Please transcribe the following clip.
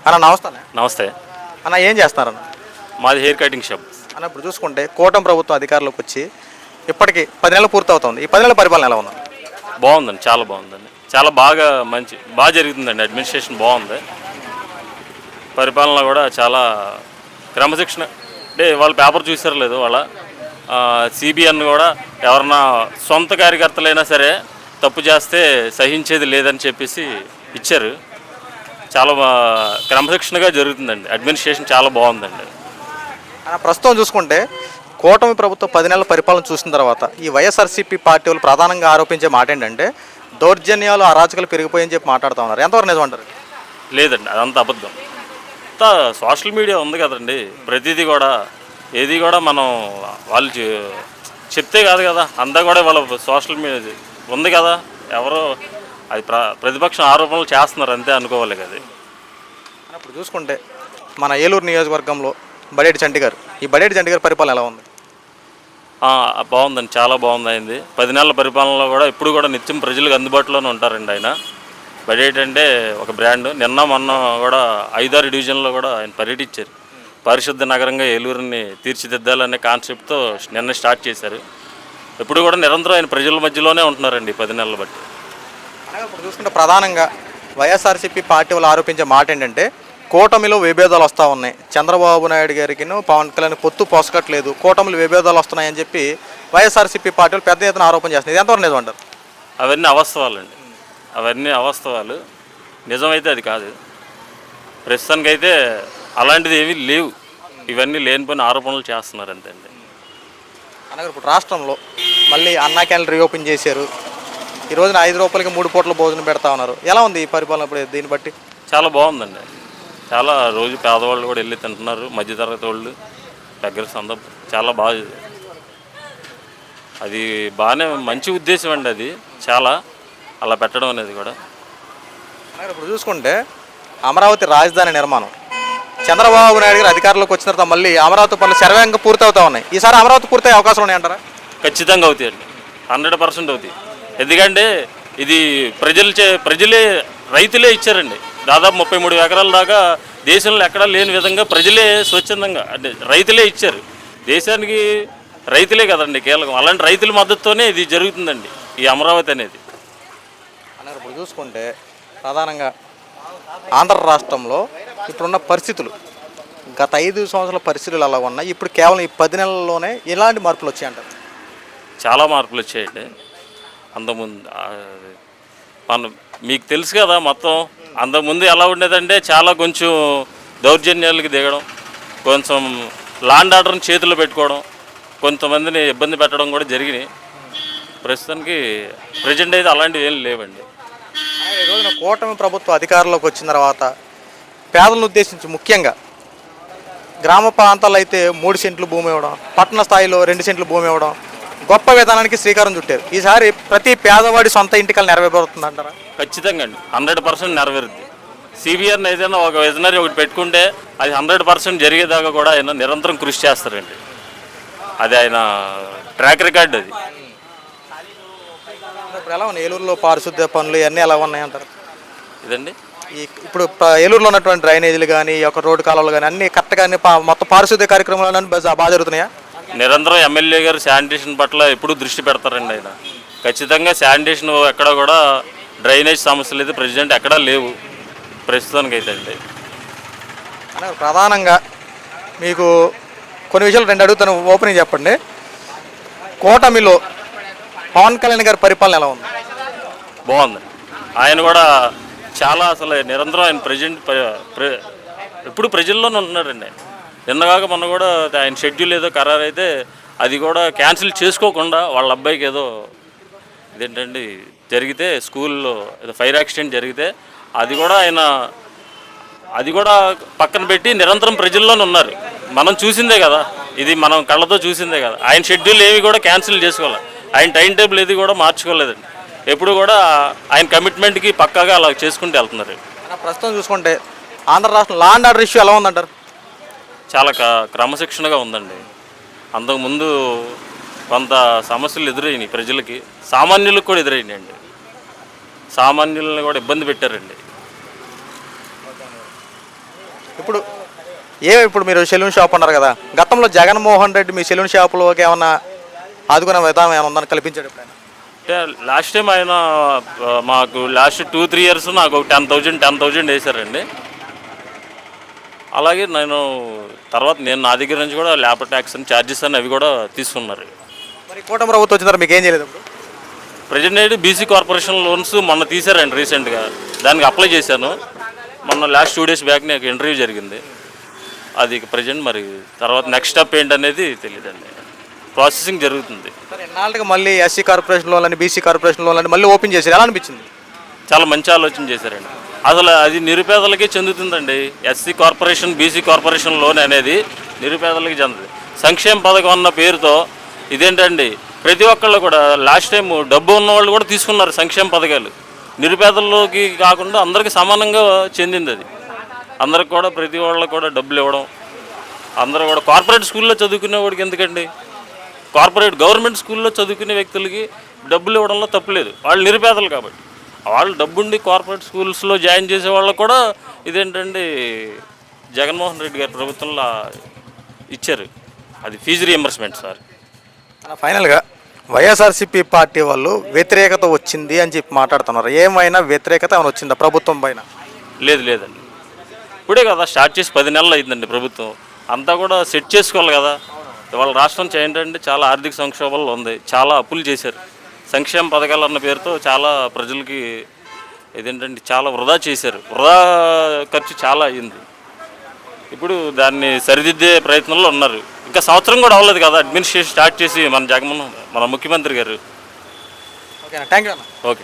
అన్న నమస్తే. నమస్తే. అన్న ఏం చేస్తున్నారన్న? మాది హెయిర్ కటింగ్ షాప్. అన్న ఇప్పుడు చూసుకుంటే కూటమి ప్రభుత్వం అధికారంలోకి వచ్చి ఇప్పటికి 10 నెలలు పూర్తవుతుంది. ఈ 10 నెలల పరిపాలన ఎలా ఉంది? బాగుందండి, చాలా బాగుందండి, చాలా బాగా జరుగుతుందండి. అడ్మినిస్ట్రేషన్ బాగుంది, పరిపాలన కూడా చాలా క్రమశిక్షణ. అంటే వాళ్ళు పేపర్ చూసారు లేదు, వాళ్ళ సిబిఎన్ కూడా ఎవరన్నా సొంత కార్యకర్తలైనా సరే తప్పు చేస్తే సహించేది లేదని చెప్పేసి ఇచ్చారు. చాలా క్రమశిక్షణగా జరుగుతుందండి, అడ్మినిస్ట్రేషన్ చాలా బాగుందండి. ప్రస్తుతం చూసుకుంటే కూటమి ప్రభుత్వం 10 నెలల పరిపాలన చూసిన తర్వాత ఈ వైఎస్ఆర్సీపీ పార్టీ వాళ్ళు ప్రధానంగా ఆరోపించే మాట ఏంటంటే దౌర్జన్యాలు అరాచకాలు పెరిగిపోయని చెప్పి మాట్లాడుతూ ఉన్నారు. ఎంతవరకు నిజం అంటారు? లేదండి, అదంతా అబద్ధం. అంతా సోషల్ మీడియా ఉంది కదండి, ప్రతిదీ కూడా ఏది కూడా మనం వాళ్ళు చెప్తే కాదు కదా, అంతా కూడా వాళ్ళ సోషల్ మీడియా ఉంది కదా, ఎవరో అది ప్రతిపక్షం ఆరోపణలు చేస్తున్నారు అంతే అనుకోవాలి కదా. ఇప్పుడు చూసుకుంటే మన ఏలూరు నియోజకవర్గంలో బడేటి చంటి గారు, ఈ బడేటి చంటి గారి పరిపాలన ఎలా ఉంది? బాగుందండి, చాలా బాగుంది. అయింది 10 నెలల పరిపాలనలో కూడా ఇప్పుడు కూడా నిత్యం ప్రజలకు అందుబాటులోనే ఉంటారండి ఆయన. బడేటి అంటే ఒక బ్రాండ్. నిన్న మొన్న కూడా 5-6 డివిజన్లో కూడా ఆయన పర్యటించారు. పరిశుద్ధ నగరంగా ఏలూరుని తీర్చిదిద్దాలనే కాన్సెప్ట్తో నిన్న స్టార్ట్ చేశారు. ఇప్పుడు కూడా నిరంతరం ఆయన ప్రజల మధ్యలోనే ఉంటున్నారండి 10 నెలలు బట్టి. ఇప్పుడు చూసుకుంటే ప్రధానంగా వైఎస్ఆర్సీపీ పార్టీ వాళ్ళు ఆరోపించే మాట ఏంటంటే కూటమిలో విభేదాలు వస్తూ ఉన్నాయి, చంద్రబాబు నాయుడు గారికి పవన్ కళ్యాణ్ పొత్తు పొసకట్లేదు, కూటమిలో విభేదాలు వస్తున్నాయని చెప్పి వైఎస్ఆర్సీపీ పార్టీలు పెద్ద ఎత్తున ఆరోపణ చేస్తున్నాయి. ఎంతవరకు నిజం అంటారు? అవన్నీ అవాస్తవాలండి, అవన్నీ అవాస్తవాలు. నిజమైతే అది కాదు. ప్రస్తుతానికైతే అలాంటిది ఏమీ లేవు, ఇవన్నీ లేనిపోయిన ఆరోపణలు చేస్తున్నారు అంతే అండి. అనగా ఇప్పుడు రాష్ట్రంలో మళ్ళీ అన్నా క్యాంటీన్ రీఓపెన్ చేశారు. ఈ రోజున 5 రూపాయలకి 3 పూట్ల భోజనం పెడతా ఉన్నారు. ఎలా ఉంది ఈ పరిపాలన ఇప్పుడు దీన్ని బట్టి? చాలా బాగుందండి, చాలా రోజు పేదవాళ్ళు కూడా వెళ్ళి తింటున్నారు, మధ్యతరగతి వాళ్ళు దగ్గర సందర్భం చాలా బాగా. అది బాగానే మంచి ఉద్దేశం అండి, అది చాలా అలా పెట్టడం అనేది కూడా. ఇప్పుడు చూసుకుంటే అమరావతి రాజధాని నిర్మాణం చంద్రబాబు నాయుడు గారు అధికారంలోకి వచ్చిన తర్వాత మళ్ళీ అమరావతి పనులు శరవేగంగా పూర్తవుతా ఉన్నాయి. ఈసారి అమరావతి పూర్తయ్యే అవకాశాలు ఉన్నాయంటారా? ఖచ్చితంగా అవుతాయండి, 100% అవుతాయి. ఎందుకంటే ఇది ప్రజలే రైతులే ఇచ్చారండి. దాదాపు 33 ఎకరాల దాకా దేశంలో ఎక్కడా లేని విధంగా ప్రజలే స్వచ్ఛందంగా అంటే రైతులే ఇచ్చారు. దేశానికి రైతులే కదండి కీలకం. అలాంటి రైతుల మద్దతుతోనే ఇది జరుగుతుందండి, ఈ అమరావతి అనేది. ఇప్పుడు చూసుకుంటే ప్రధానంగా ఆంధ్ర రాష్ట్రంలో ఇప్పుడున్న పరిస్థితులు గత 5 సంవత్సరాల పరిస్థితులు అలా ఉన్నాయి. ఇప్పుడు కేవలం ఈ 10 నెలల్లోనే ఎలాంటి మార్పులు వచ్చాయంటారు? చాలా మార్పులు వచ్చాయండి. అంతకుముందు మీకు తెలుసు కదా మొత్తం. అంతకుముందు ఎలా ఉండేదంటే చాలా కొంచెం దౌర్జన్యాలకి దిగడం, కొంచెం లాండ్ ఆర్డర్ని చేతుల్లో పెట్టుకోవడం, కొంతమందిని ఇబ్బంది పెట్టడం కూడా జరిగినాయి. ప్రస్తుతానికి ప్రజెంట్ అయితే అలాంటివి ఏం లేవండి. ఈ రోజున కూటమి ప్రభుత్వం అధికారంలోకి వచ్చిన తర్వాత పేదలను ఉద్దేశించి ముఖ్యంగా గ్రామ ప్రాంతాల్లో అయితే 3 సెంట్లు భూమి ఇవ్వడం, పట్టణ స్థాయిలో 2 సెంట్లు భూమి ఇవ్వడం, గొప్ప విధానానికి శ్రీకారం చుట్టారు. ఈసారి ప్రతి పేదవాడి సొంత ఇంటికల్ నెరవేరుతుంది అంటారా? ఖచ్చితంగా అండి, 100% నెరవేరుద్ది. సిబిఆర్ని ఏదైనా ఒక విజనరీ ఒకటి పెట్టుకుంటే అది 100% జరిగేదాకా కూడా ఆయన నిరంతరం కృషి చేస్తారండి. అది ఆయన ట్రాక్ రికార్డు. అది ఇప్పుడు ఎలా ఉన్నాయి ఏలూరులో పారిశుద్ధ్య పనులు ఇవన్నీ ఎలా ఉన్నాయంటారు? ఇదండి ఇప్పుడు ఏలూరులో ఉన్నటువంటి డ్రైనేజీలు కానీ ఒక రోడ్డు కాలువలు కానీ అన్ని కరెక్ట్గా అన్ని మొత్తం పారిశుద్ధ్య కార్యక్రమాలు బాగా జరుగుతున్నాయా? నిరంతరం ఎమ్మెల్యే గారు శానిటేషన్ పట్ల ఎప్పుడూ దృష్టి పెడతారండి ఆయన. ఖచ్చితంగా శానిటేషన్ ఎక్కడ కూడా డ్రైనేజ్ సమస్యలు అయితే ప్రెసిడెంట్ ఎక్కడా లేవు ప్రస్తుతానికి అయితే అండి. ప్రధానంగా మీకు కొన్ని విషయాలు 2 అడుగుతాను, ఓపెనింగ్ చెప్పండి. కూటమిలో పవన్ కళ్యాణ్ గారి పరిపాలన ఎలా ఉంది? బాగుంది. ఆయన కూడా చాలా అసలు నిరంతరం ఆయన ఎప్పుడు ప్రజల్లోనే ఉంటున్నారండి. నిన్నగాక మొన్న కూడా ఆయన షెడ్యూల్ ఏదో ఖరారు అయితే అది కూడా క్యాన్సిల్ చేసుకోకుండా వాళ్ళ అబ్బాయికి ఏదో ఇదేంటండి జరిగితే స్కూల్లో ఏదో ఫైర్ యాక్సిడెంట్ జరిగితే అది కూడా పక్కన పెట్టి నిరంతరం ప్రజల్లోనే ఉన్నారు. మనం చూసిందే కదా, ఇది మనం కళ్ళతో చూసిందే కదా. ఆయన షెడ్యూల్ ఏవి కూడా క్యాన్సిల్ చేసుకోవాలి, ఆయన టైం టేబుల్ ఏది కూడా మార్చుకోలేదండి. ఎప్పుడు కూడా ఆయన కమిట్మెంట్కి పక్కాగా అలా చేసుకుంటూ వెళ్తున్నారు. ప్రస్తుతం చూసుకుంటే ఆంధ్ర రాష్ట్రం లా అండ్ ఆర్డర్ ఇష్యూ ఎలా ఉందంటారు? చాలా క్రమశిక్షణగా ఉందండి. అంతకుముందు కొంత సమస్యలు ఎదురైనాయి ప్రజలకి, సామాన్యులకు కూడా ఎదురైనాయి అండి. సామాన్యులను కూడా ఇబ్బంది పెట్టారండి. ఇప్పుడు ఇప్పుడు మీరు సెలూన్ షాప్ అన్నారు కదా, గతంలో జగన్మోహన్ రెడ్డి మీ సెలూన్ షాపులోకి ఏమన్నా ఆదుకునే విధానం ఏమైనా ఉందని కల్పించాడు ఎప్పుడైనా? అంటే లాస్ట్ టైం ఆయన మాకు లాస్ట్ 2-3 ఇయర్స్ నాకు 10,000 వేశారండి. అలాగే తర్వాత నా దగ్గర నుంచి కూడా లేబర్ ట్యాక్స్ అని ఛార్జెస్ అని అవి కూడా తీసుకున్నారు. మరి కూటమి ప్రభుత్వం వచ్చిన తర్వాత మీకు ఏం చేయలేదు? ఇప్పుడు ప్రజెంట్ అయితే బీసీ కార్పొరేషన్ లోన్స్ మొన్న తీశారండి రీసెంట్గా, దానికి అప్లై చేశాను. మొన్న లాస్ట్ 2 డేస్ బ్యాక్ నాకు ఇంటర్వ్యూ జరిగింది. అది ప్రజెంట్ మరి తర్వాత నెక్స్ట్ స్టెప్ ఏంటనేది తెలియదండి, ప్రాసెసింగ్ జరుగుతుంది. సార్ ఎన్నాళ్ళకి మళ్ళీ ఎస్సీ కార్పొరేషన్ లోన్లని బీసీ కార్పొరేషన్ లోన్లని మళ్ళీ ఓపెన్ చేశారు, ఎలా అనిపించింది? చాలా మంచి ఆలోచన చేశారండి. అసలు అది నిరుపేదలకే చెందుతుందండి. SC corporation BC corporation loan అనేది నిరుపేదలకి చెందుతుంది. సంక్షేమ పథకం అన్న పేరుతో ఇదేంటండి, ప్రతి ఒక్కళ్ళు కూడా లాస్ట్ టైం డబ్బు ఉన్న వాళ్ళు కూడా తీసుకున్నారు సంక్షేమ పథకాలు. నిరుపేదల్లోకి కాకుండా అందరికీ సమానంగా చెందింది అది. అందరికి కూడా ప్రతి వాళ్ళకి కూడా డబ్బులు ఇవ్వడం, అందరూ కూడా కార్పొరేట్ స్కూల్లో చదువుకునే వాడికి ఎందుకండి, గవర్నమెంట్ స్కూల్లో చదువుకునే వ్యక్తులకి డబ్బులు ఇవ్వడంలో తప్పులేదు, వాళ్ళు నిరుపేదలు కాబట్టి. వాళ్ళు డబ్బుండి కార్పొరేట్ స్కూల్స్లో జాయిన్ చేసే వాళ్ళకు కూడా ఇదేంటండి జగన్మోహన్ రెడ్డి గారి ప్రభుత్వంలో ఇచ్చారు, అది ఫీజు రియంబర్స్మెంట్. సార్ ఫైనల్గా వైఎస్ఆర్సీపీ పార్టీ వాళ్ళు వ్యతిరేకత వచ్చింది అని చెప్పి మాట్లాడుతున్నారు, ఏమైనా వ్యతిరేకత ఏమైనా వచ్చిందా ప్రభుత్వం పైన? లేదండి, ఇప్పుడే కదా స్టార్ట్ చేసి 10 నెలలు అయిందండి. ప్రభుత్వం అంతా కూడా సెట్ చేసుకోవాలి కదా. ఇవాళ రాష్ట్రం ఏంటంటే చాలా ఆర్థిక సంక్షోభంలో ఉంది, చాలా అప్పులు చేశారు. సంక్షేమ పథకాలు అన్న పేరుతో చాలా ప్రజలకి ఇదేంటంటే చాలా వృధా చేశారు, వృధా ఖర్చు చాలా అయ్యింది. ఇప్పుడు దాన్ని సరిదిద్దే ప్రయత్నంలో ఉన్నారు. ఇంకా సంవత్సరం కూడా అవ్వలేదు కదా అడ్మినిస్ట్రేషన్ స్టార్ట్ చేసి మన ముఖ్యమంత్రి గారు. ఓకే, థ్యాంక్ యూ అన్న. ఓకే.